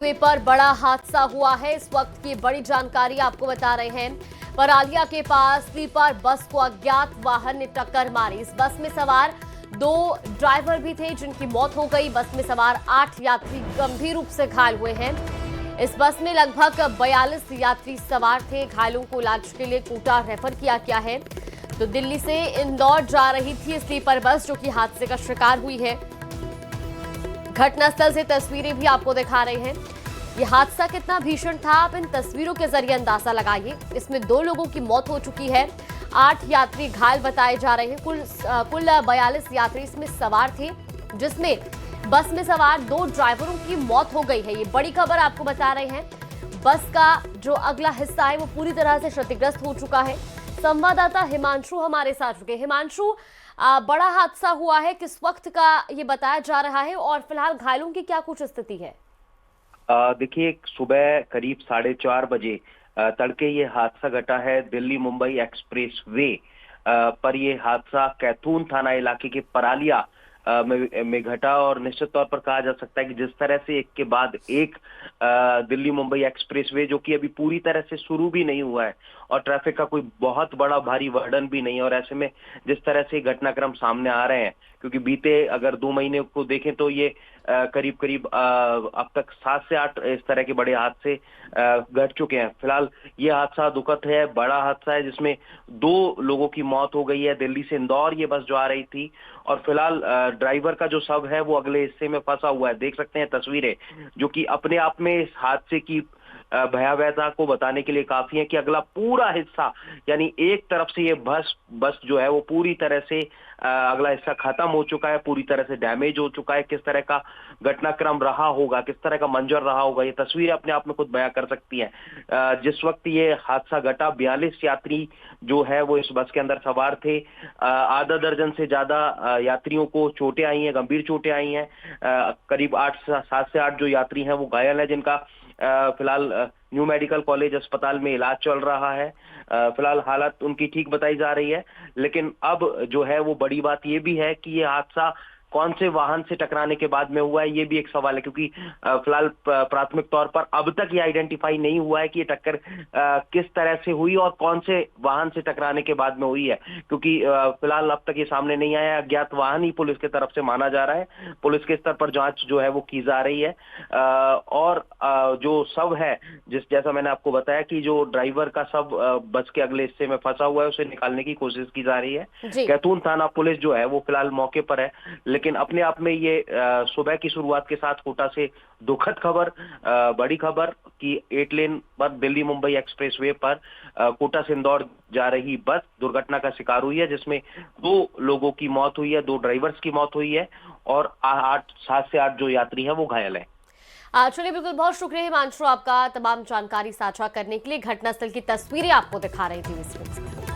वे पर बड़ा हादसा हुआ है। इस वक्त की बड़ी जानकारी आपको बता रहे हैं। परालिया के पास स्लीपर बस को अज्ञात वाहन ने टक्कर मारी। इस बस में सवार 2 ड्राइवर भी थे जिनकी मौत हो गई। बस में सवार 8 यात्री गंभीर रूप से घायल हुए हैं। इस बस में लगभग 42 यात्री सवार थे। घायलों को इलाज के लिए कोटा रेफर किया गया है। तो दिल्ली से इंदौर जा रही थी स्लीपर बस जो कि हादसे का शिकार हुई है। घटनास्थल से तस्वीरें भी आपको दिखा रहे हैं। ये हादसा कितना भीषण था आप इन तस्वीरों के जरिए अंदाजा लगाइए। इसमें 2 लोगों की मौत हो चुकी है, 8 यात्री घायल बताए जा रहे हैं। कुल 42 यात्री इसमें सवार थे, जिसमें बस में सवार 2 ड्राइवरों की मौत हो गई है। ये बड़ी खबर आपको बता रहे हैं। बस का जो अगला हिस्सा है वो पूरी तरह से क्षतिग्रस्त हो चुका है। संवाददाता हिमांशु हमारे साथ जुड़े। हिमांशु, बड़ा हादसा हुआ है, किस वक्त का ये बताया जा रहा है और फिलहाल घायलों की क्या कुछ स्थिति है? देखिए, सुबह करीब 4:30 बजे तड़के ये हादसा घटा है दिल्ली मुंबई एक्सप्रेस वे पर। ये हादसा कैथून थाना इलाके के परालिया में घटा और निश्चित तौर पर कहा जा सकता है कि जिस तरह से एक के बाद एक दिल्ली मुंबई एक्सप्रेस वे जो कि अभी पूरी तरह से शुरू भी नहीं हुआ है और ट्रैफिक का कोई बहुत बड़ा भारी वर्डन भी नहीं है, और ऐसे में जिस तरह से घटनाक्रम सामने आ रहे हैं, क्योंकि बीते अगर 2 महीने को देखें तो ये करीब करीब अब तक 7 से 8 इस तरह के बड़े हादसे घट चुके हैं। फिलहाल ये हादसा दुखद है, बड़ा हादसा है जिसमें 2 लोगों की मौत हो गई है। दिल्ली से इंदौर ये बस जो आ रही थी और फिलहाल ड्राइवर का जो शव है वो अगले हिस्से में फंसा हुआ है। देख सकते हैं तस्वीरें, जो कि अपने आप में इस हादसे की भयावहता को बताने के लिए काफी है कि अगला पूरा हिस्सा, यानी एक तरफ से ये बस जो है वो पूरी तरह से अगला हिस्सा खत्म हो चुका है, पूरी तरह से डैमेज हो चुका है। किस तरह का घटनाक्रम रहा होगा, किस तरह का मंजर रहा होगा, ये तस्वीरें अपने आप में खुद बयां कर सकती हैं। जिस वक्त ये हादसा घटा, 42 यात्री जो है वो इस बस के अंदर सवार थे। आधा दर्जन से ज्यादा यात्रियों को चोटें आई हैं, गंभीर चोटें आई हैं। करीब 7 से 8 जो यात्री हैं वो घायल है, जिनका फिलहाल न्यू मेडिकल कॉलेज अस्पताल में इलाज चल रहा है। फिलहाल हालत उनकी ठीक बताई जा रही है, लेकिन अब जो है वो बड़ी बात ये भी है कि ये हादसा कौन से वाहन से टकराने के बाद में हुआ है, ये भी एक सवाल है, क्योंकि फिलहाल प्राथमिक तौर पर अब तक ये आइडेंटिफाई नहीं हुआ है कि ये टक्कर किस तरह से हुई और कौन से वाहन से टकराने के बाद में हुई है, क्योंकि फिलहाल अब तक ये सामने नहीं आया। अज्ञात वाहन ही पुलिस की तरफ से माना जा रहा है। पुलिस के स्तर पर जांच जो है वो की जा रही है। और जो शव है, जैसा मैंने आपको बताया कि जो ड्राइवर का शव बस के अगले हिस्से में फंसा हुआ है, उसे निकालने की कोशिश की जा रही है। कैथून थाना पुलिस जो है वो फिलहाल मौके पर है, लेकिन अपने आप में ये सुबह की शुरुआत के साथ कोटा से दुखद खबर, बड़ी खबर कि 8 लेन पर दिल्ली मुंबई एक्सप्रेसवे पर कोटा से इंदौर जा रही बस दुर्घटना का शिकार हुई है, जिसमें 2 लोगों की मौत हुई है, 2 ड्राइवर्स की मौत हुई है और 7 से 8 जो यात्री हैं वो घायल हैं। चलिए, बिल्कुल, बहुत शुक्रिया हिमांशु आपका तमाम जानकारी साझा करने के लिए। घटनास्थल की तस्वीरें आपको दिखा रही थी।